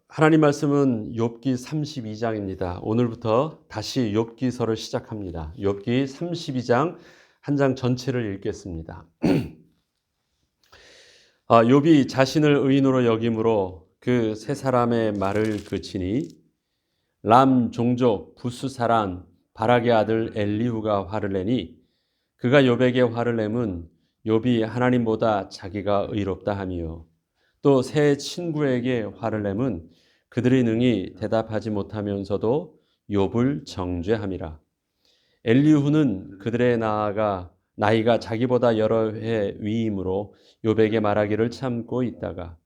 하나님 말씀은 욥기 32장입니다. 오늘부터 다시 욥기서를 시작합니다. 욥기 32장 한 장 전체를 읽겠습니다. 욥이 자신을 의인으로 여김으로 그 세 사람의 말을 그치니 람 종족 부스 사람 바락의 아들 엘리후가 화를 내니 그가 욥에게 화를 내면 욥이 하나님보다 자기가 의롭다 하며 또 세 친구에게 화를 내면 그들이 능히 대답하지 못하면서도 욥을 정죄함이라. 엘리후는 그들의 나이가 자기보다 여러 해 위이므로 욥에게 말하기를 참고 있다가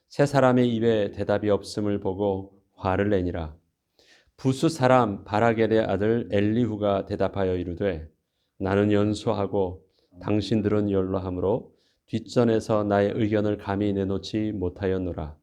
세 사람의 입에 대답이 없음을 보고 화를 내니라. 부스 사람 바라겔의 아들 엘리후가 대답하여 이르되 나는 연소하고 당신들은 연로하므로 뒷전에서 나의 의견을 감히 내놓지 못하였노라.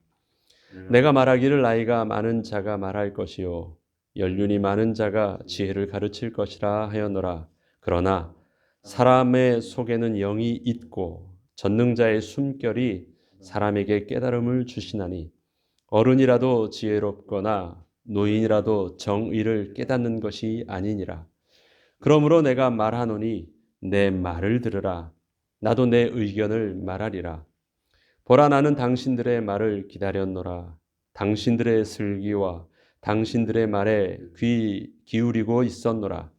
내가 말하기를 나이가 많은 자가 말할 것이요 연륜이 많은 자가 지혜를 가르칠 것이라 하였노라. 그러나 사람의 속에는 영이 있고 전능자의 숨결이 사람에게 깨달음을 주시나니 어른이라도 지혜롭거나 노인이라도 정의를 깨닫는 것이 아니니라. 그러므로 내가 말하노니 내 말을 들으라. 나도 내 의견을 말하리라. 보라, 나는 당신들의 말을 기다렸노라. 당신들의 슬기와 당신들의 말에 귀 기울이고 있었노라.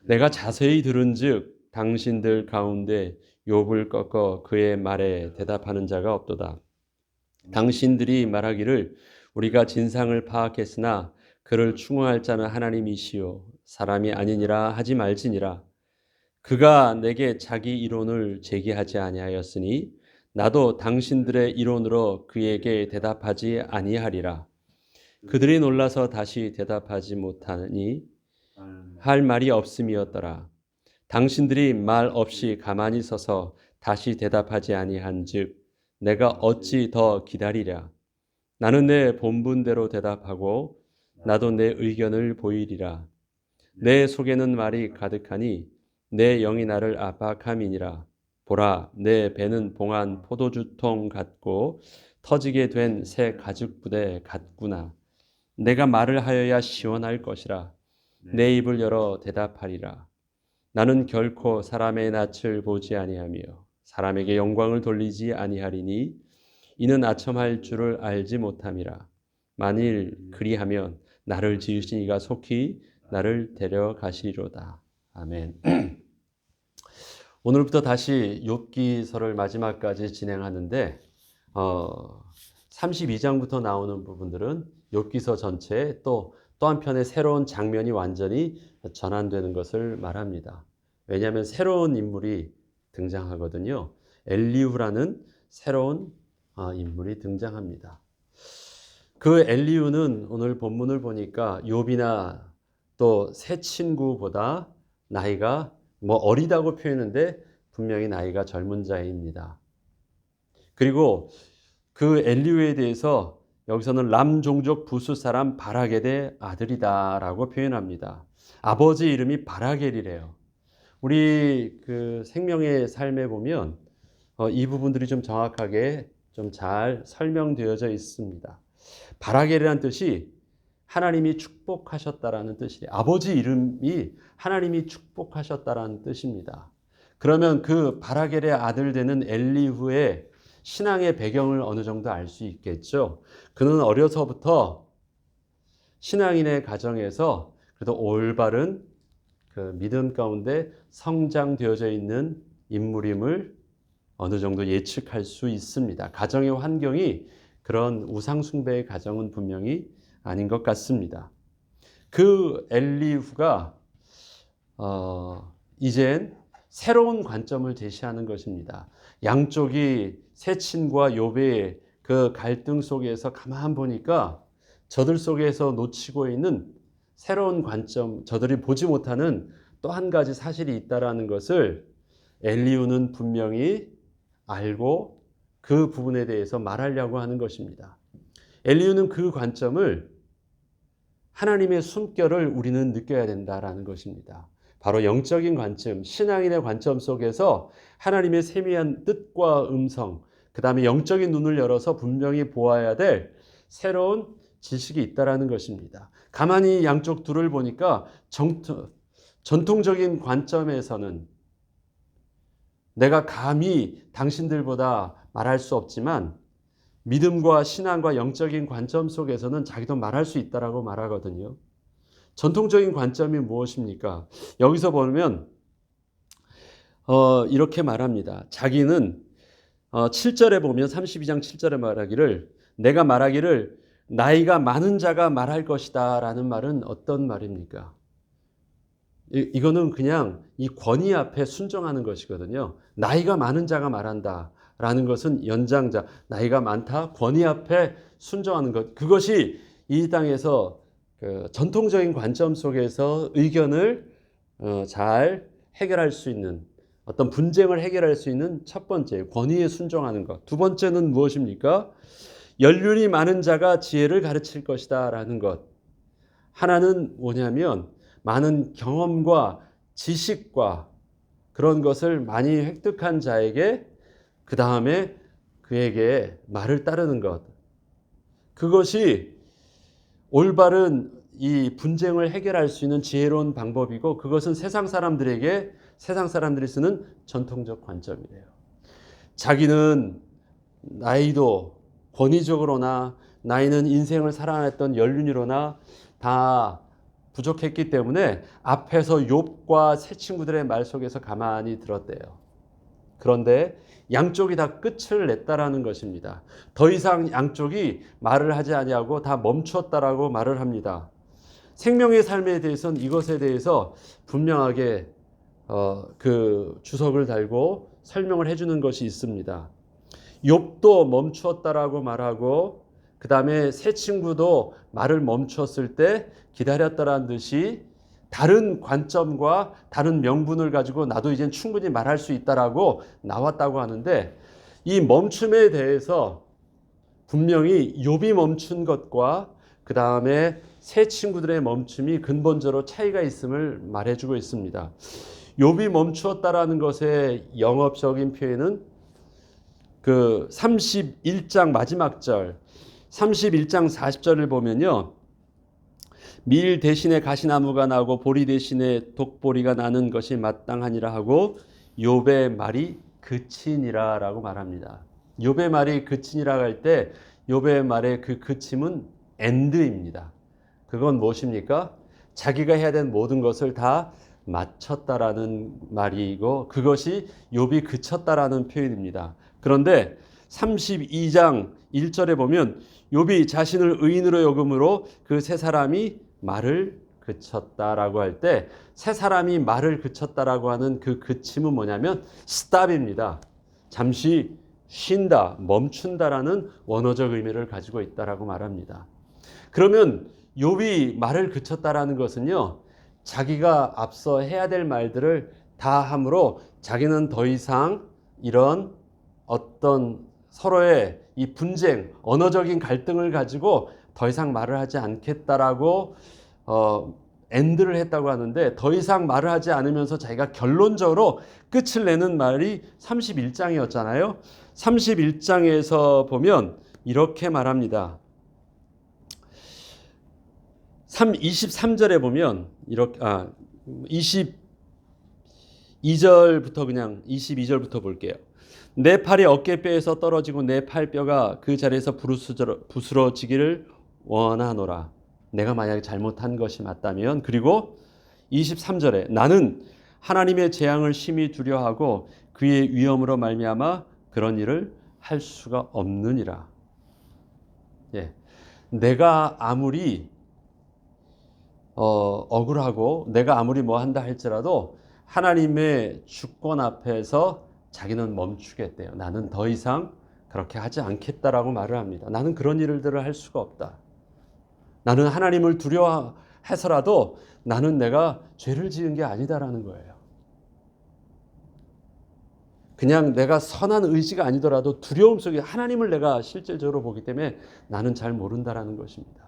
내가 자세히 들은즉 당신들 가운데 욥을 꺾어 그의 말에 대답하는 자가 없도다. 당신들이 말하기를 우리가 진상을 파악했으나 그를 충응할 자는 하나님이시요 사람이 아니니라 하지 말지니라. 그가 내게 자기 이론을 제기하지 아니하였으니 나도 당신들의 이론으로 그에게 대답하지 아니하리라. 그들이 놀라서 다시 대답하지 못하니 할 말이 없음이었더라. 당신들이 말 없이 가만히 서서 다시 대답하지 아니한즉 내가 어찌 더 기다리랴. 나는 내 본분대로 대답하고 나도 내 의견을 보이리라. 내 속에는 말이 가득하니 내 영이 나를 압박함이니라. 보라, 내 배는 봉한 포도주통 같고 터지게 된 새 가죽 부대 같구나. 내가 말을 하여야 시원할 것이라. 내 입을 열어 대답하리라. 나는 결코 사람의 낯을 보지 아니하며 사람에게 영광을 돌리지 아니하리니 이는 아첨할 줄을 알지 못함이라. 만일 그리하면 나를 지으신 이가 속히 나를 데려가시리로다. 아멘. 오늘부터 다시 욥기서를 마지막까지 진행하는데 32장부터 나오는 부분들은 욥기서 전체에 또 한편의 새로운 장면이 완전히 전환되는 것을 말합니다. 왜냐하면 새로운 인물이 등장하거든요. 엘리후라는 새로운 인물이 등장합니다. 그 엘리후는 오늘 본문을 보니까 욥이나 또 세 친구보다 나이가 어리다고 표현했는데 분명히 나이가 젊은 자입니다. 그리고 그 엘리후에 대해서 여기서는 람 종족 부스 사람 바라겔의 아들이다라고 표현합니다. 아버지 이름이 바라겔이래요. 우리 그 생명의 삶에 보면 이 부분들이 좀 정확하게 좀 잘 설명되어져 있습니다. 바라겔이라는 뜻이 하나님이 축복하셨다라는 뜻이에요. 아버지 이름이 하나님이 축복하셨다라는 뜻입니다. 그러면 그 바라겔의 아들 되는 엘리후의 신앙의 배경을 어느 정도 알 수 있겠죠. 그는 어려서부터 신앙인의 가정에서 그래도 올바른 그 믿음 가운데 성장되어져 있는 인물임을 어느 정도 예측할 수 있습니다. 가정의 환경이 그런 우상숭배의 가정은 분명히 아닌 것 같습니다. 그 엘리후가 이젠 새로운 관점을 제시하는 것입니다. 양쪽이 세 친구와 욥의 그 갈등 속에서 가만 보니까 저들 속에서 놓치고 있는 새로운 관점, 저들이 보지 못하는 또 한 가지 사실이 있다는 것을 엘리후는 분명히 알고 그 부분에 대해서 말하려고 하는 것입니다. 엘리후는 그 관점을 하나님의 숨결을 우리는 느껴야 된다라는 것입니다. 바로 영적인 관점, 신앙인의 관점 속에서 하나님의 세미한 뜻과 음성, 그 다음에 영적인 눈을 열어서 분명히 보아야 될 새로운 지식이 있다라는 것입니다. 가만히 양쪽 둘을 보니까 전통적인 관점에서는 내가 감히 당신들보다 말할 수 없지만 믿음과 신앙과 영적인 관점 속에서는 자기도 말할 수 있다라고 말하거든요. 전통적인 관점이 무엇입니까? 여기서 보면 이렇게 말합니다. 자기는 7절에 보면 32장 7절에 말하기를 내가 말하기를 나이가 많은 자가 말할 것이다 라는 말은 어떤 말입니까? 이거는 그냥 이 권위 앞에 순종하는 것이거든요. 나이가 많은 자가 말한다 라는 것은 연장자, 나이가 많다, 권위 앞에 순종하는 것. 그것이 이 땅에서 그 전통적인 관점 속에서 의견을 잘 해결할 수 있는 어떤 분쟁을 해결할 수 있는 첫 번째, 권위에 순종하는 것. 두 번째는 무엇입니까? 연륜이 많은 자가 지혜를 가르칠 것이다 라는 것. 하나는 뭐냐면 많은 경험과 지식과 그런 것을 많이 획득한 자에게 그 다음에 그에게 말을 따르는 것. 그것이 올바른 이 분쟁을 해결할 수 있는 지혜로운 방법이고 그것은 세상 사람들이 쓰는 전통적 관점이래요. 자기는 나이도 권위적으로나 나이는 인생을 살아냈던 연륜이로나 다 부족했기 때문에 앞에서 욥과 세 친구들의 말 속에서 가만히 들었대요. 그런데 양쪽이 다 끝을 냈다라는 것입니다. 더 이상 양쪽이 말을 하지 아니하고 다 멈췄다라고 말을 합니다. 생명의 삶에 대해서는 이것에 대해서 분명하게 그 주석을 달고 설명을 해주는 것이 있습니다. 욥도 멈추었다라고 말하고 그 다음에 세 친구도 말을 멈췄을 때 기다렸다라는 듯이 다른 관점과 다른 명분을 가지고 나도 이젠 충분히 말할 수 있다라고 나왔다고 하는데 이 멈춤에 대해서 분명히 욥이 멈춘 것과 그 다음에 세 친구들의 멈춤이 근본적으로 차이가 있음을 말해주고 있습니다. 욥이 멈추었다라는 것의 영업적인 표현은 그 31장 마지막 절 31장 40절을 보면요. 밀 대신에 가시나무가 나고 보리 대신에 독보리가 나는 것이 마땅하니라 하고 욥의 말이 그치니라 라고 말합니다. 욥의 말이 그치니라 할 때 욥의 말의 그 그침은 엔드입니다. 그건 무엇입니까? 자기가 해야 되는 모든 것을 다 마쳤다라는 말이고 그것이 욥이 그쳤다라는 표현입니다. 그런데 32장 1절에 보면 욥이 자신을 의인으로 여김으로 그 세 사람이 말을 그쳤다라고 할 때 세 사람이 말을 그쳤다라고 하는 그 그침은 뭐냐면 stop입니다. 잠시 쉰다, 멈춘다라는 원어적 의미를 가지고 있다라고 말합니다. 그러면 욥이 말을 그쳤다라는 것은요. 자기가 앞서 해야 될 말들을 다 함으로 자기는 더 이상 이런 어떤 서로의 이 분쟁, 언어적인 갈등을 가지고 더 이상 말을 하지 않겠다라고 엔드를 했다고 하는데 더 이상 말을 하지 않으면서 자기가 결론적으로 끝을 내는 말이 31장이었잖아요. 31장에서 보면 이렇게 말합니다. 23절에 보면 이렇게 22절부터 그냥 22절부터 볼게요. 내 팔이 어깨뼈에서 떨어지고 내 팔뼈가 그 자리에서 부스러지기를 원하노라. 내가 만약에 잘못한 것이 맞다면. 그리고 23절에 나는 하나님의 재앙을 심히 두려워하고 그의 위엄으로 말미암아 그런 일을 할 수가 없느니라. 예. 내가 아무리 억울하고 내가 아무리 뭐 한다 할지라도 하나님의 주권 앞에서 자기는 멈추겠대요. 나는 더 이상 그렇게 하지 않겠다라고 말을 합니다. 나는 그런 일들을 할 수가 없다. 나는 하나님을 두려워해서라도 나는 내가 죄를 지은 게 아니다라는 거예요. 그냥 내가 선한 의지가 아니더라도 두려움 속에 하나님을 내가 실질적으로 보기 때문에 나는 잘 모른다라는 것입니다.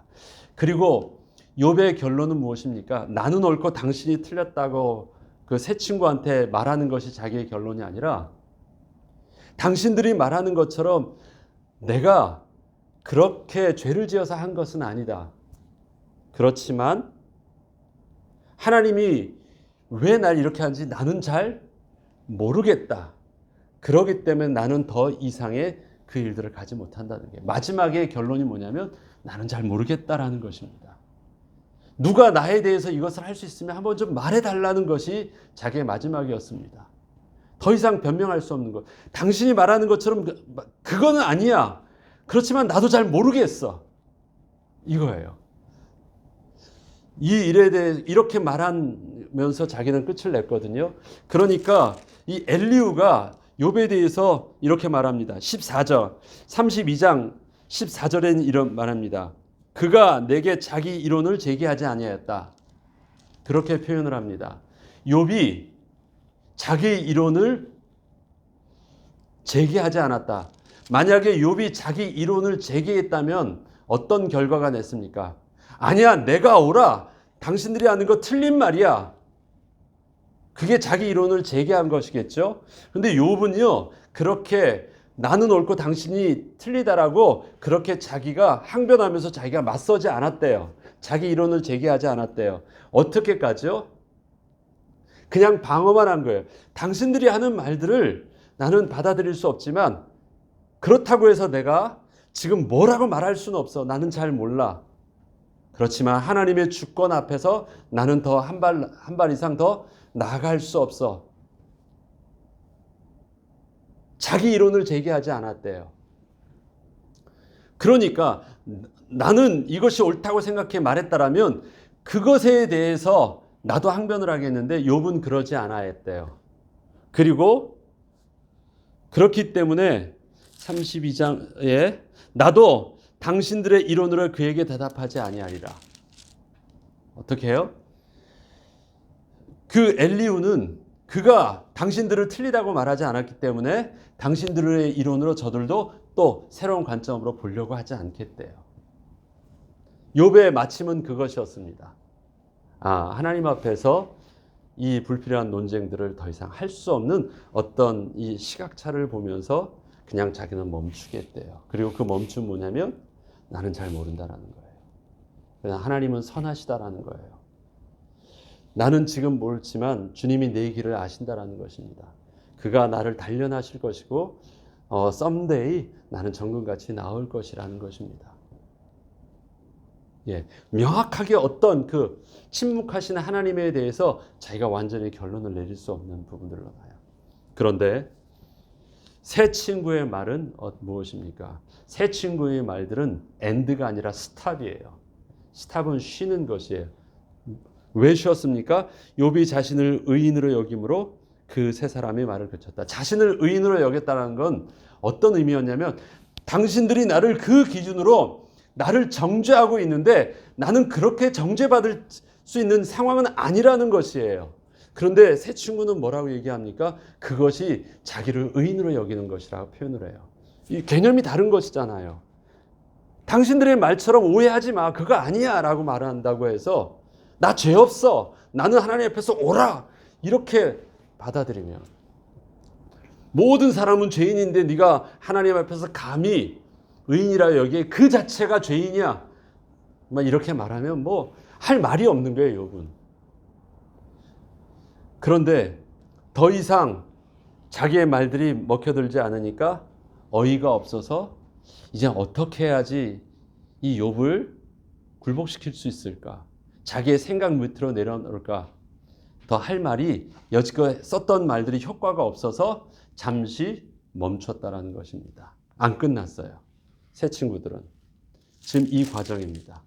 그리고 욥의 결론은 무엇입니까? 나는 옳고 당신이 틀렸다고 그 세 친구한테 말하는 것이 자기의 결론이 아니라 당신들이 말하는 것처럼 내가 그렇게 죄를 지어서 한 것은 아니다. 그렇지만 하나님이 왜 날 이렇게 하는지 나는 잘 모르겠다. 그러기 때문에 나는 더 이상의 그 일들을 가지 못한다는 게 마지막에 결론이 뭐냐면 나는 잘 모르겠다라는 것입니다. 누가 나에 대해서 이것을 할 수 있으면 한번 좀 말해달라는 것이 자기의 마지막이었습니다. 더 이상 변명할 수 없는 것. 당신이 말하는 것처럼 그거는 아니야. 그렇지만 나도 잘 모르겠어. 이거예요. 이 일에 대해 이렇게 말하면서 자기는 끝을 냈거든요. 그러니까 이 엘리후가 욥에 대해서 이렇게 말합니다. 14절, 32장 14절에는 이런 말합니다. 그가 내게 자기 이론을 제기하지 아니하였다. 그렇게 표현을 합니다. 욥이 자기 이론을 제기하지 않았다. 만약에 욥이 자기 이론을 제기했다면 어떤 결과가 냈습니까? 아니야, 내가 옳아. 당신들이 하는 거 틀린 말이야. 그게 자기 이론을 제기한 것이겠죠. 그런데 욥은요, 그렇게 나는 옳고 당신이 틀리다라고 그렇게 자기가 항변하면서 자기가 맞서지 않았대요. 자기 이론을 제기하지 않았대요. 어떻게까지요? 그냥 방어만 한 거예요. 당신들이 하는 말들을 나는 받아들일 수 없지만 그렇다고 해서 내가 지금 뭐라고 말할 수는 없어. 나는 잘 몰라. 그렇지만 하나님의 주권 앞에서 나는 더 한 발 이상 더 나아갈 수 없어. 자기 이론을 제기하지 않았대요. 그러니까 나는 이것이 옳다고 생각해 말했다라면 그것에 대해서 나도 항변을 하겠는데 욥은 그러지 않았대요. 그리고 그렇기 때문에 32장에 나도 당신들의 이론으로 그에게 대답하지 아니하리라. 어떻게 해요? 그 엘리후는 그가 당신들을 틀리다고 말하지 않았기 때문에 당신들의 이론으로 저들도 또 새로운 관점으로 보려고 하지 않겠대요. 욥의 마침은 그것이었습니다. 하나님 앞에서 이 불필요한 논쟁들을 더 이상 할 수 없는 어떤 이 시각차를 보면서 그냥 자기는 멈추겠대요. 그리고 그 멈춤은 뭐냐면 나는 잘 모른다라는 거예요. 그냥 하나님은 선하시다라는 거예요. 나는 지금 모르지만 주님이 내 길을 아신다라는 것입니다. 그가 나를 단련하실 것이고 someday 나는 정금같이 나올 것이라는 것입니다. 명확하게 어떤 그 침묵하시는 하나님에 대해서 자기가 완전히 결론을 내릴 수 없는 부분들로 나요. 그런데 새 친구의 말은 무엇입니까? 새 친구의 말들은 end가 아니라 stop이에요. stop은 쉬는 것이에요. 왜 쉬었습니까? 욥이 자신을 의인으로 여김으로 그 세 사람의 말을 그쳤다. 자신을 의인으로 여겼다는 건 어떤 의미였냐면 당신들이 나를 그 기준으로 나를 정죄하고 있는데 나는 그렇게 정죄받을 수 있는 상황은 아니라는 것이에요. 그런데 새 친구는 뭐라고 얘기합니까? 그것이 자기를 의인으로 여기는 것이라고 표현을 해요. 이 개념이 다른 것이잖아요. 당신들의 말처럼 오해하지 마. 그거 아니야 라고 말한다고 해서 나 죄 없어. 나는 하나님 앞에서 옳아. 이렇게 받아들이면 모든 사람은 죄인인데 네가 하나님 앞에서 감히 의인이라 여기에 그 자체가 죄인이야. 이렇게 말하면 할 말이 없는 거예요, 욥은. 그런데 더 이상 자기의 말들이 먹혀들지 않으니까 어이가 없어서 이제 어떻게 해야지 이 욥을 굴복시킬 수 있을까? 자기의 생각 밑으로 내려놓을까? 더 할 말이 여지껏 썼던 말들이 효과가 없어서 잠시 멈췄다라는 것입니다. 안 끝났어요. 새 친구들은. 지금 이 과정입니다.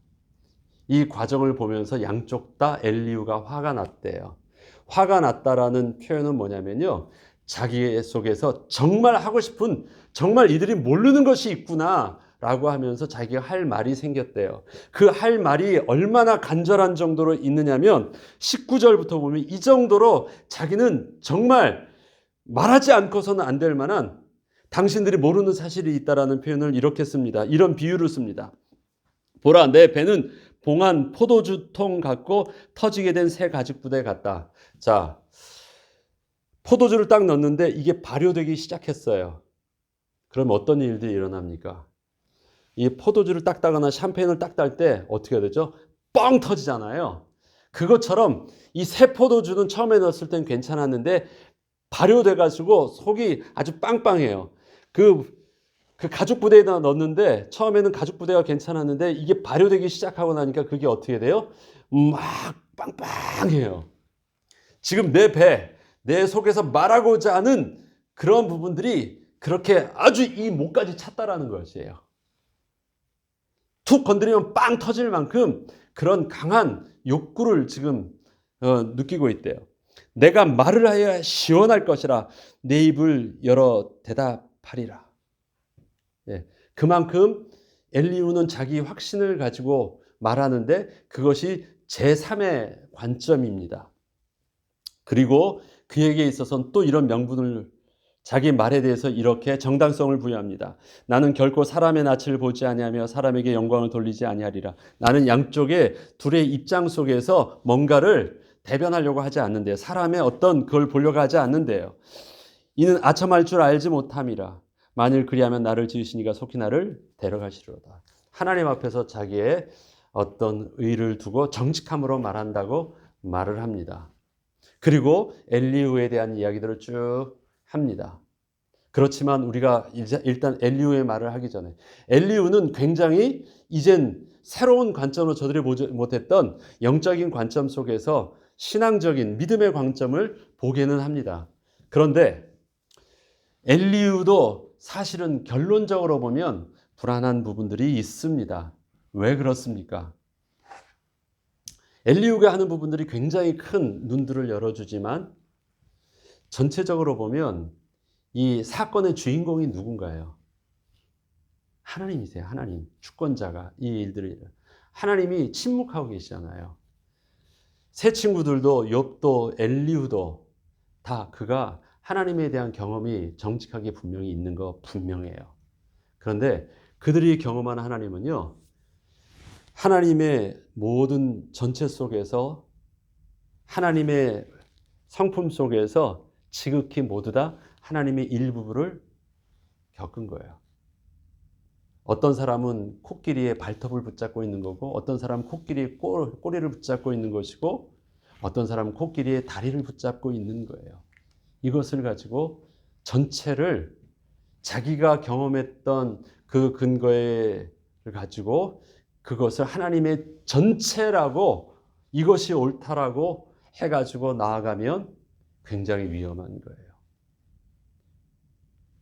이 과정을 보면서 양쪽 다 엘리후가 화가 났대요. 화가 났다라는 표현은 뭐냐면요. 자기 속에서 정말 하고 싶은, 정말 이들이 모르는 것이 있구나 라고 하면서 자기가 할 말이 생겼대요. 그 할 말이 얼마나 간절한 정도로 있느냐면 19절부터 보면 이 정도로 자기는 정말 말하지 않고서는 안 될 만한 당신들이 모르는 사실이 있다라는 표현을 이렇게 씁니다. 이런 비유를 씁니다. 보라, 내 배는 봉한 포도주통 같고 터지게 된 새 가죽 부대 같다. 자, 포도주를 딱 넣었는데 이게 발효되기 시작했어요. 그럼 어떤 일들이 일어납니까? 이 포도주를 닦다거나 샴페인을 딱 딸 때 어떻게 해야 되죠? 뻥 터지잖아요. 그것처럼 이 새 포도주는 처음에 넣었을 땐 괜찮았는데 발효돼 가지고 속이 아주 빵빵해요. 그 가죽 부대에다 넣었는데 처음에는 가죽 부대가 괜찮았는데 이게 발효되기 시작하고 나니까 그게 어떻게 돼요? 막 빵빵해요. 지금 내 속에서 말하고자 하는 그런 부분들이 그렇게 아주 이 목까지 찼다라는 것이에요. 툭 건드리면 빵 터질 만큼 그런 강한 욕구를 지금 느끼고 있대요. 내가 말을 하여야 시원할 것이라 내 입을 열어 대답하리라. 예, 그만큼 엘리후는 자기 확신을 가지고 말하는데 그것이 제3의 관점입니다. 그리고 그에게 있어서는 또 이런 명분을 자기 말에 대해서 이렇게 정당성을 부여합니다. 나는 결코 사람의 낯을 보지 아니하며 사람에게 영광을 돌리지 아니하리라. 나는 양쪽의 둘의 입장 속에서 뭔가를 대변하려고 하지 않는데요. 사람의 어떤 그걸 보려고 하지 않는데요. 이는 아첨할 줄 알지 못함이라. 만일 그리하면 나를 지으시니가 속히 나를 데려가시리로다. 하나님 앞에서 자기의 어떤 의를 두고 정직함으로 말한다고 말을 합니다. 그리고 엘리후에 대한 이야기들을 쭉 합니다. 그렇지만 우리가 일단 엘리후의 말을 하기 전에 엘리후는 굉장히 이젠 새로운 관점으로 저들이 보지 못했던 영적인 관점 속에서 신앙적인 믿음의 관점을 보게는 합니다. 그런데 엘리후도 사실은 결론적으로 보면 불안한 부분들이 있습니다. 왜 그렇습니까? 엘리후가 하는 부분들이 굉장히 큰 눈들을 열어주지만 전체적으로 보면 이 사건의 주인공이 누군가요? 하나님이세요. 하나님. 주권자가 이 일들을. 하나님이 침묵하고 계시잖아요. 새 친구들도 욥도 엘리후도 다 그가 하나님에 대한 경험이 정직하게 분명히 있는 거 분명해요. 그런데 그들이 경험한 하나님은요. 하나님의 모든 전체 속에서 하나님의 성품 속에서 지극히 모두 다 하나님의 일부분을 겪은 거예요. 어떤 사람은 코끼리의 발톱을 붙잡고 있는 거고 어떤 사람은 코끼리의 꼬리를 붙잡고 있는 것이고 어떤 사람은 코끼리의 다리를 붙잡고 있는 거예요. 이것을 가지고 전체를 자기가 경험했던 그 근거를 가지고 그것을 하나님의 전체라고 이것이 옳다라고 해가지고 나아가면 굉장히 위험한 거예요.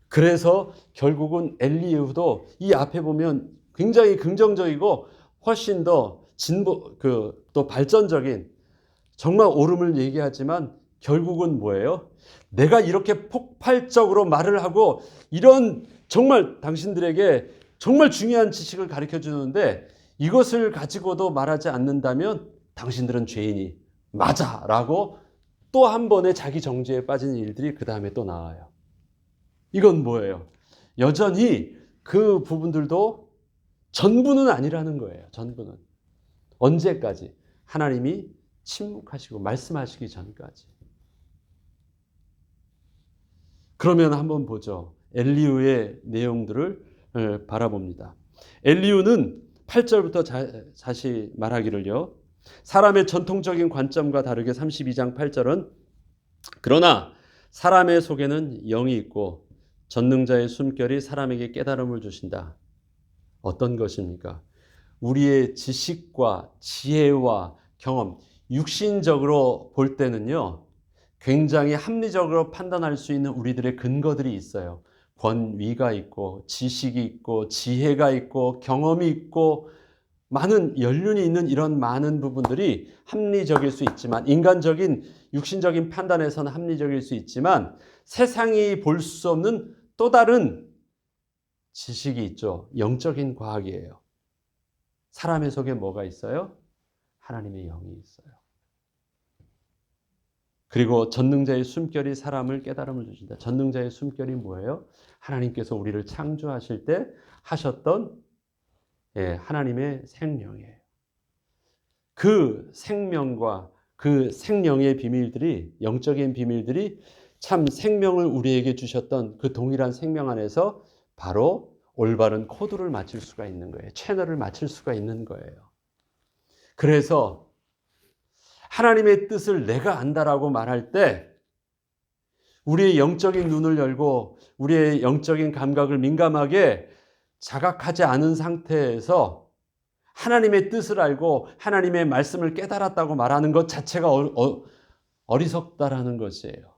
그래서 결국은 엘리후도 이 앞에 보면 굉장히 긍정적이고 훨씬 더 또 발전적인 정말 옳음을 얘기하지만 결국은 뭐예요? 내가 이렇게 폭발적으로 말을 하고 이런 정말 당신들에게 정말 중요한 지식을 가르쳐 주는데 이것을 가지고도 말하지 않는다면 당신들은 죄인이 맞아 라고 또 한 번의 자기 정죄에 빠진 일들이 그 다음에 또 나와요. 이건 뭐예요? 여전히 그 부분들도 전부는 아니라는 거예요. 전부는. 언제까지? 하나님이 침묵하시고 말씀하시기 전까지. 그러면 한번 보죠. 엘리후의 내용들을 바라봅니다. 엘리후는 8절부터 다시 말하기를요. 사람의 전통적인 관점과 다르게 32장 8절은 그러나 사람의 속에는 영이 있고 전능자의 숨결이 사람에게 깨달음을 주신다. 어떤 것입니까? 우리의 지식과 지혜와 경험, 육신적으로 볼 때는요. 굉장히 합리적으로 판단할 수 있는 우리들의 근거들이 있어요. 권위가 있고 지식이 있고 지혜가 있고 경험이 있고 많은 연륜이 있는 이런 많은 부분들이 합리적일 수 있지만 인간적인 육신적인 판단에서는 합리적일 수 있지만 세상이 볼 수 없는 또 다른 지식이 있죠. 영적인 과학이에요. 사람의 속에 뭐가 있어요? 하나님의 영이 있어요. 그리고 전능자의 숨결이 사람을 깨달음을 주신다. 전능자의 숨결이 뭐예요? 하나님께서 우리를 창조하실 때 하셨던 하나님의 생명이에요. 그 생명과 그 생명의 비밀들이 영적인 비밀들이 참 생명을 우리에게 주셨던 그 동일한 생명 안에서 바로 올바른 코드를 맞출 수가 있는 거예요. 채널을 맞출 수가 있는 거예요. 그래서 하나님의 뜻을 내가 안다라고 말할 때 우리의 영적인 눈을 열고 우리의 영적인 감각을 민감하게 자각하지 않은 상태에서 하나님의 뜻을 알고 하나님의 말씀을 깨달았다고 말하는 것 자체가 어리석다라는 것이에요.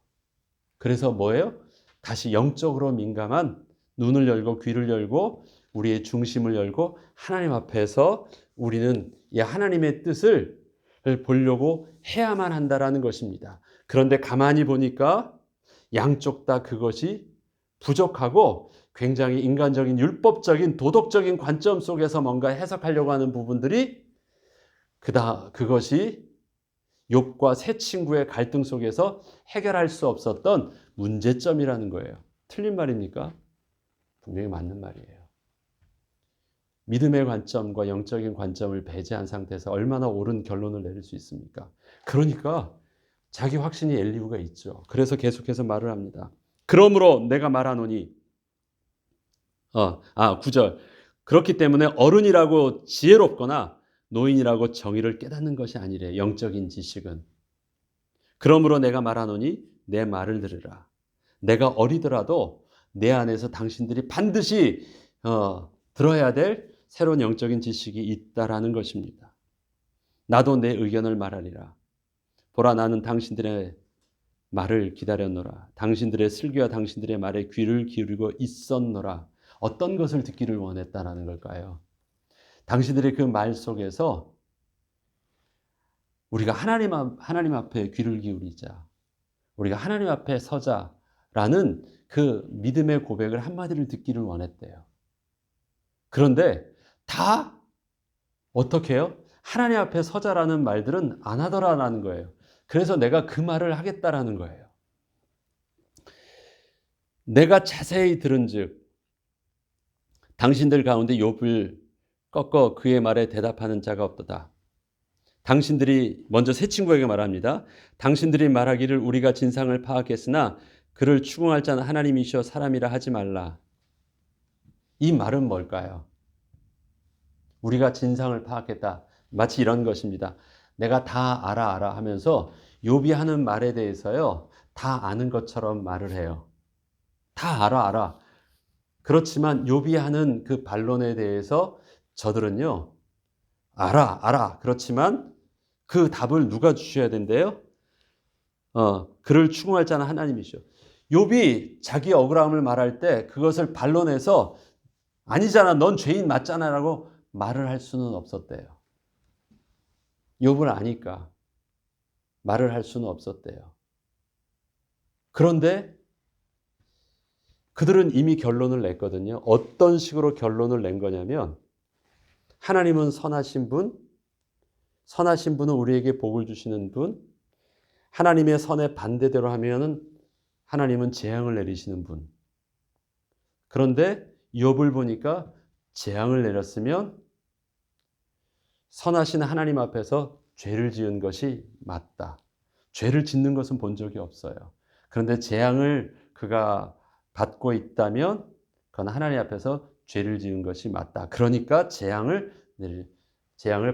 그래서 뭐예요? 다시 영적으로 민감한 눈을 열고 귀를 열고 우리의 중심을 열고 하나님 앞에서 우리는 이 하나님의 뜻을 보려고 해야만 한다라는 것입니다. 그런데 가만히 보니까 양쪽 다 그것이 부족하고 굉장히 인간적인 율법적인 도덕적인 관점 속에서 뭔가 해석하려고 하는 부분들이 그것이 욥과 세 친구의 갈등 속에서 해결할 수 없었던 문제점이라는 거예요. 틀린 말입니까? 분명히 맞는 말이에요. 믿음의 관점과 영적인 관점을 배제한 상태에서 얼마나 옳은 결론을 내릴 수 있습니까? 그러니까 자기 확신이 엘리후가 있죠. 그래서 계속해서 말을 합니다. 그러므로 내가 말하노니 9절 그렇기 때문에 어른이라고 지혜롭거나 노인이라고 정의를 깨닫는 것이 아니래. 영적인 지식은. 그러므로 내가 말하노니 내 말을 들으라. 내가 어리더라도 내 안에서 당신들이 반드시 들어야 될 새로운 영적인 지식이 있다라는 것입니다. 나도 내 의견을 말하리라. 보라 나는 당신들의 말을 기다렸노라. 당신들의 슬기와 당신들의 말에 귀를 기울이고 있었노라. 어떤 것을 듣기를 원했다라는 걸까요? 당신들의 그 말 속에서 우리가 하나님 앞에 귀를 기울이자. 우리가 하나님 앞에 서자라는 그 믿음의 고백을 한마디를 듣기를 원했대요. 그런데 다 어떻게 해요? 하나님 앞에 서자라는 말들은 안 하더라라는 거예요. 그래서 내가 그 말을 하겠다라는 거예요. 내가 자세히 들은즉 당신들 가운데 욥을 꺾어 그의 말에 대답하는 자가 없도다. 당신들이 먼저 세 친구에게 말합니다. 당신들이 말하기를 우리가 진상을 파악했으나 그를 추궁할 자는 하나님이시여 사람이라 하지 말라. 이 말은 뭘까요? 우리가 진상을 파악했다. 마치 이런 것입니다. 내가 다 알아 하면서 욥이 하는 말에 대해서요. 다 아는 것처럼 말을 해요. 다 알아. 그렇지만 욥이 하는 그 반론에 대해서 저들은요. 알아. 그렇지만 그 답을 누가 주셔야 된대요? 그를 추궁할 자는 하나님이시오. 욥이 자기 억울함을 말할 때 그것을 반론해서 아니잖아, 넌 죄인 맞잖아 라고 말을 할 수는 없었대요. 욥을 아니까 말을 할 수는 없었대요. 그런데 그들은 이미 결론을 냈거든요. 어떤 식으로 결론을 낸 거냐면 하나님은 선하신 분, 선하신 분은 우리에게 복을 주시는 분, 하나님의 선에 반대대로 하면은 하나님은 재앙을 내리시는 분. 그런데 욥을 보니까 재앙을 내렸으면 선하신 하나님 앞에서 죄를 지은 것이 맞다. 죄를 짓는 것은 본 적이 없어요. 그런데 재앙을 그가 받고 있다면 그건 하나님 앞에서 죄를 지은 것이 맞다. 그러니까 재앙을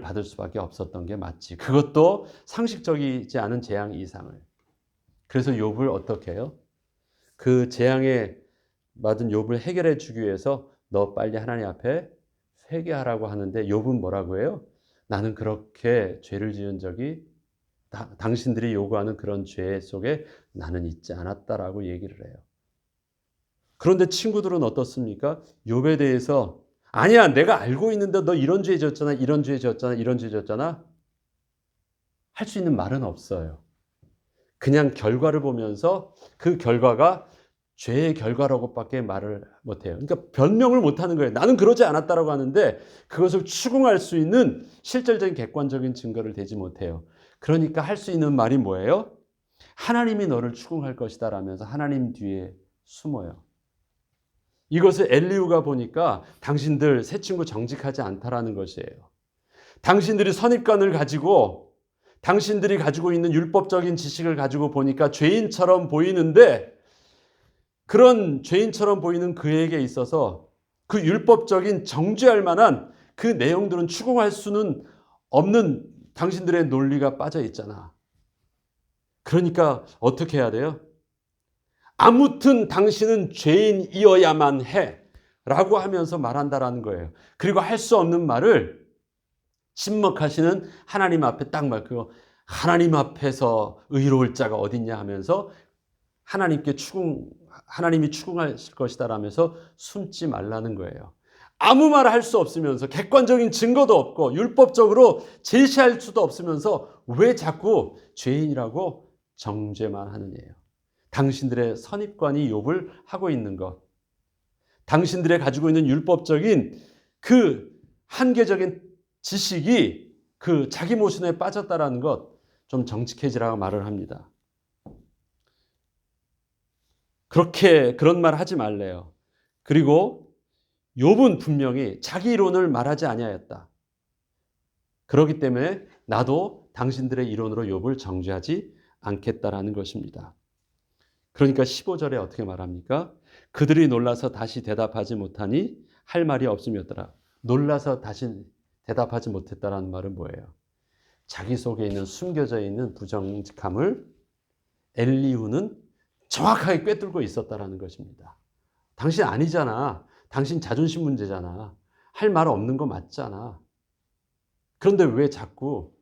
받을 수밖에 없었던 게 맞지. 그것도 상식적이지 않은 재앙 이상을. 그래서 욥을 어떻게 해요? 그 재앙에 받은 욥을 해결해 주기 위해서 너 빨리 하나님 앞에 회개하라고 하는데 욥은 뭐라고 해요? 나는 그렇게 죄를 지은 적이 당신들이 요구하는 그런 죄 속에 나는 있지 않았다라고 얘기를 해요. 그런데 친구들은 어떻습니까? 욥에 대해서 아니야, 내가 알고 있는데 너 이런 죄 지었잖아, 이런 죄 지었잖아, 이런 죄 지었잖아. 할 수 있는 말은 없어요. 그냥 결과를 보면서 그 결과가 죄의 결과라고밖에 말을 못해요. 그러니까 변명을 못하는 거예요. 나는 그러지 않았다라고 하는데 그것을 추궁할 수 있는 실질적인 객관적인 증거를 대지 못해요. 그러니까 할 수 있는 말이 뭐예요? 하나님이 너를 추궁할 것이다 라면서 하나님 뒤에 숨어요. 이것을 엘리후가 보니까 당신들 새 친구 정직하지 않다라는 것이에요. 당신들이 선입관을 가지고 당신들이 가지고 있는 율법적인 지식을 가지고 보니까 죄인처럼 보이는데 그런 죄인처럼 보이는 그에게 있어서 그 율법적인 정죄할 만한 그 내용들은 추궁할 수는 없는 당신들의 논리가 빠져 있잖아. 그러니까 어떻게 해야 돼요? 아무튼 당신은 죄인이어야만 해 라고 하면서 말한다라는 거예요. 그리고 할 수 없는 말을 침묵하시는 하나님 앞에 딱 말고, 하나님 앞에서 의로울 자가 어딨냐 하면서 하나님이 추궁하실 것이다 라면서 숨지 말라는 거예요. 아무 말 할 수 없으면서, 객관적인 증거도 없고 율법적으로 제시할 수도 없으면서 왜 자꾸 죄인이라고 정죄만 하느냐예요. 당신들의 선입관이 욥을 하고 있는 것, 당신들의 가지고 있는 율법적인 그 한계적인 지식이 그 자기 모순에 빠졌다라는 것, 좀 정직해지라고 말을 합니다. 그런 말 하지 말래요. 그리고 욥은 분명히 자기 이론을 말하지 아니하였다. 그렇기 때문에 나도 당신들의 이론으로 욥을 정죄하지 않겠다라는 것입니다. 그러니까 15절에 어떻게 말합니까? 그들이 놀라서 다시 대답하지 못하니 할 말이 없음이었더라. 놀라서 다시 대답하지 못했다라는 말은 뭐예요? 자기 속에 있는 숨겨져 있는 부정직함을 엘리후는 정확하게 꿰뚫고 있었다라는 것입니다. 당신 아니잖아. 당신 자존심 문제잖아. 할 말 없는 거 맞잖아. 그런데 왜 자꾸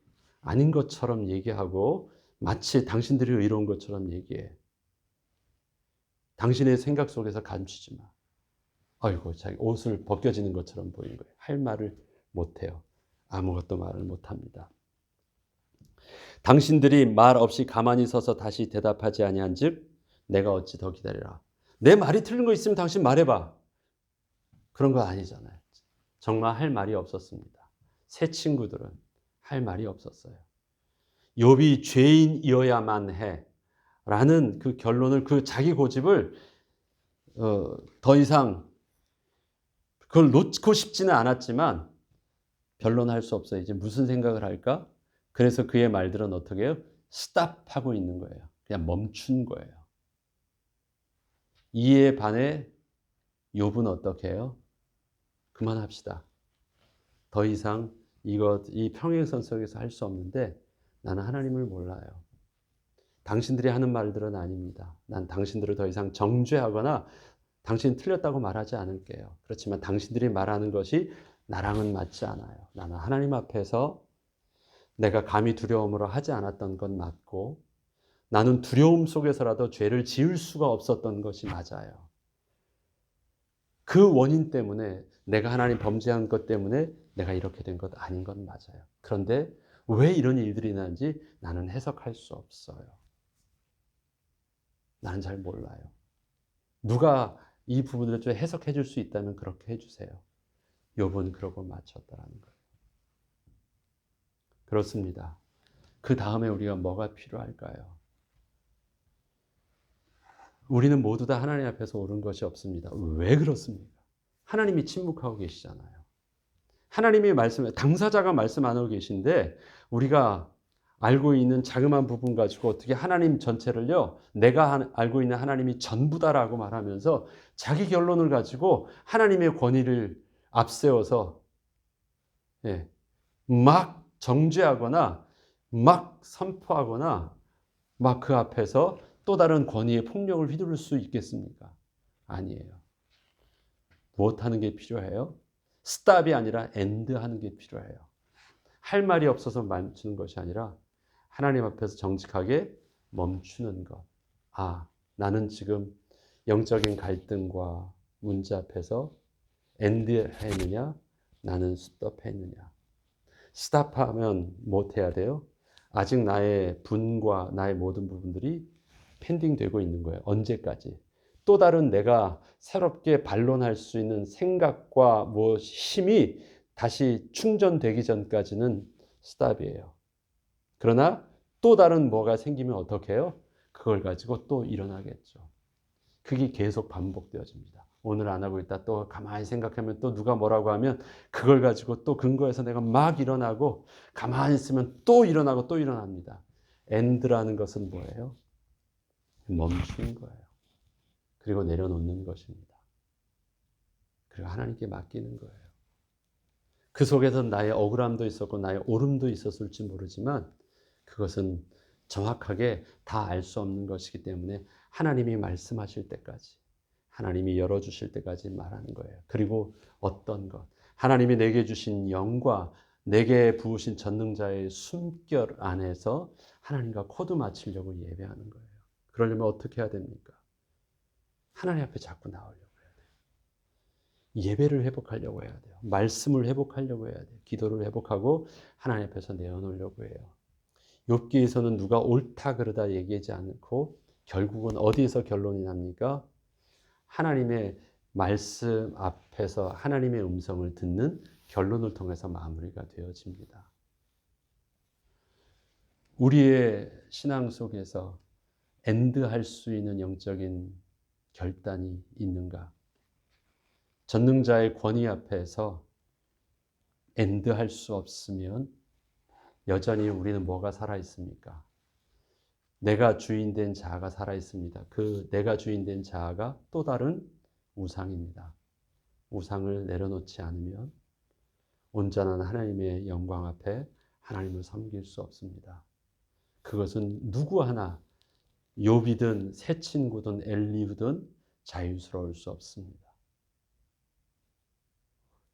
아닌 것처럼 얘기하고 마치 당신들이 의로운 것처럼 얘기해. 당신의 생각 속에서 감추지 마. 아이고, 자기 옷을 벗겨지는 것처럼 보이는 거예요. 할 말을 못해요. 아무것도 말을 못합니다. 당신들이 말 없이 가만히 서서 다시 대답하지 아니한즉 내가 어찌 더 기다리라. 내 말이 틀린 거 있으면 당신 말해봐. 그런 거 아니잖아요. 정말 할 말이 없었습니다. 새 친구들은 할 말이 없었어요. 욥이 죄인이어야만 해 라는 그 결론을, 그 자기 고집을 더 이상 그걸 놓고 싶지는 않았지만 변론할 수 없어요. 이제 무슨 생각을 할까? 그래서 그의 말들은 어떻게 해요? 스탑하고 있는 거예요. 그냥 멈춘 거예요. 이에 반해 욥은 어떻게 해요? 그만합시다. 더 이상 이 평행선 속에서 할 수 없는데 나는 하나님을 몰라요. 당신들이 하는 말들은 아닙니다. 난 당신들을 더 이상 정죄하거나 당신이 틀렸다고 말하지 않을게요. 그렇지만 당신들이 말하는 것이 나랑은 맞지 않아요. 나는 하나님 앞에서 내가 감히 두려움으로 하지 않았던 건 맞고, 나는 두려움 속에서라도 죄를 지을 수가 없었던 것이 맞아요. 그 원인 때문에, 내가 하나님 범죄한 것 때문에 내가 이렇게 된 것 아닌 건 맞아요. 그런데 왜 이런 일들이 나는지 나는 해석할 수 없어요. 나는 잘 몰라요. 누가 이 부분을 좀 해석해 줄 수 있다면 그렇게 해주세요. 욥은 그러고 마쳤다라는 거예요. 그렇습니다. 그 다음에 우리가 뭐가 필요할까요? 우리는 모두 다 하나님 앞에서 옳은 것이 없습니다. 왜 그렇습니까? 하나님이 침묵하고 계시잖아요. 하나님이 당사자가 말씀 안 하고 계신데 우리가 알고 있는 자그마한 부분 가지고 어떻게 하나님 전체를요, 내가 알고 있는 하나님이 전부다라고 말하면서 자기 결론을 가지고 하나님의 권위를 앞세워서 막 정죄하거나 막 선포하거나 막 그 앞에서 또 다른 권위의 폭력을 휘두를 수 있겠습니까? 아니에요. 무엇 하는 게 필요해요? 스탑이 아니라 엔드 하는 게 필요해요. 할 말이 없어서 멈추는 것이 아니라 하나님 앞에서 정직하게 멈추는 것. 아, 나는 지금 영적인 갈등과 문제 앞에서 엔드 했느냐? 나는 스톱 했느냐? 스탑하면 못 해야 돼요? 아직 나의 분과 나의 모든 부분들이 펜딩되고 있는 거예요. 언제까지? 또 다른 내가 새롭게 반론할 수 있는 생각과 힘이 다시 충전되기 전까지는 스탑이에요. 그러나 또 다른 뭐가 생기면 어떻게 해요? 그걸 가지고 또 일어나겠죠. 그게 계속 반복되어집니다. 오늘 안 하고 있다 또 가만히 생각하면 또 누가 뭐라고 하면 그걸 가지고 또 근거해서 내가 막 일어나고, 가만히 있으면 또 일어나고 또 일어납니다. 엔드라는 것은 뭐예요? 멈추는 거예요. 그리고 내려놓는 것입니다. 그리고 하나님께 맡기는 거예요. 그 속에서 나의 억울함도 있었고 나의 오름도 있었을지 모르지만 그것은 정확하게 다 알 수 없는 것이기 때문에 하나님이 말씀하실 때까지, 하나님이 열어주실 때까지 말하는 거예요. 그리고 어떤 것, 하나님이 내게 주신 영과 내게 부으신 전능자의 숨결 안에서 하나님과 코드 맞추려고 예배하는 거예요. 그러려면 어떻게 해야 됩니까? 하나님 앞에 자꾸 나오려고 해야 돼요. 예배를 회복하려고 해야 돼요. 말씀을 회복하려고 해야 돼요. 기도를 회복하고 하나님 앞에서 내어놓으려고 해요. 욥기에서는 누가 옳다 그르다 얘기하지 않고 결국은 어디에서 결론이 납니까? 하나님의 말씀 앞에서 하나님의 음성을 듣는 결론을 통해서 마무리가 되어집니다. 우리의 신앙 속에서 엔드할 수 있는 영적인 결단이 있는가? 전능자의 권위 앞에서 엔드할 수 없으면 여전히 우리는 뭐가 살아있습니까? 내가 주인된 자아가 살아있습니다. 그 내가 주인된 자아가 또 다른 우상입니다. 우상을 내려놓지 않으면 온전한 하나님의 영광 앞에 하나님을 섬길 수 없습니다. 그것은 누구 하나 욥이든 새 친구든 엘리후든 자유스러울 수 없습니다.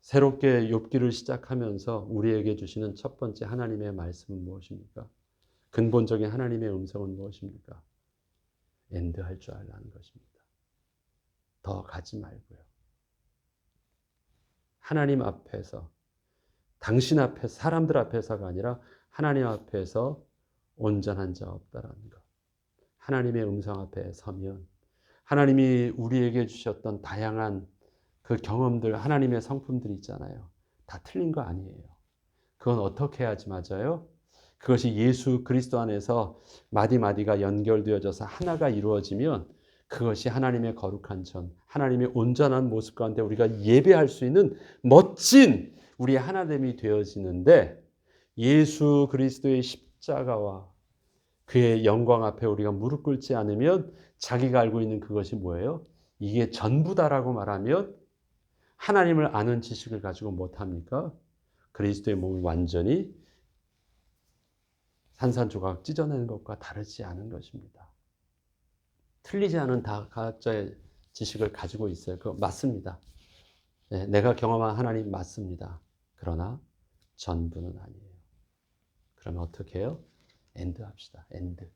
새롭게 욥기를 시작하면서 우리에게 주시는 첫 번째 하나님의 말씀은 무엇입니까? 근본적인 하나님의 음성은 무엇입니까? 엔드할 줄 알라는 것입니다. 더 가지 말고요. 하나님 앞에서, 당신 앞에서, 사람들 앞에서가 아니라 하나님 앞에서 온전한 자 없다라는 것. 하나님의 음성 앞에 서면 하나님이 우리에게 주셨던 다양한 그 경험들, 하나님의 성품들이 있잖아요. 다 틀린 거 아니에요. 그건 어떻게 해야지 맞아요? 그것이 예수 그리스도 안에서 마디마디가 연결되어져서 하나가 이루어지면 그것이 하나님의 거룩한 전, 하나님의 온전한 모습 가운데 우리가 예배할 수 있는 멋진 우리의 하나됨이 되어지는데, 예수 그리스도의 십자가와 그의 영광 앞에 우리가 무릎 꿇지 않으면 자기가 알고 있는 그것이 뭐예요? 이게 전부다라고 말하면 하나님을 아는 지식을 가지고 못합니까? 그리스도의 몸을 완전히 산산조각 찢어내는 것과 다르지 않은 것입니다. 틀리지 않은 다 각자의 지식을 가지고 있어요. 그거 맞습니다. 네, 내가 경험한 하나님 맞습니다. 그러나 전부는 아니에요. 그러면 어떻게 해요? 엔드 합시다. 엔드.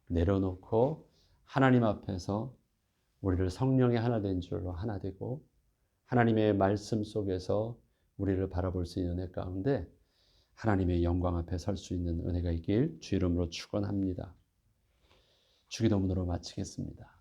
내려놓고 하나님 앞에서 우리를 성령의 하나 된 줄로 하나 되고 하나님의 말씀 속에서 우리를 바라볼 수 있는 은혜 가운데 하나님의 영광 앞에 설 수 있는 은혜가 있길 주 이름으로 축원합니다. 주기도문으로 마치겠습니다.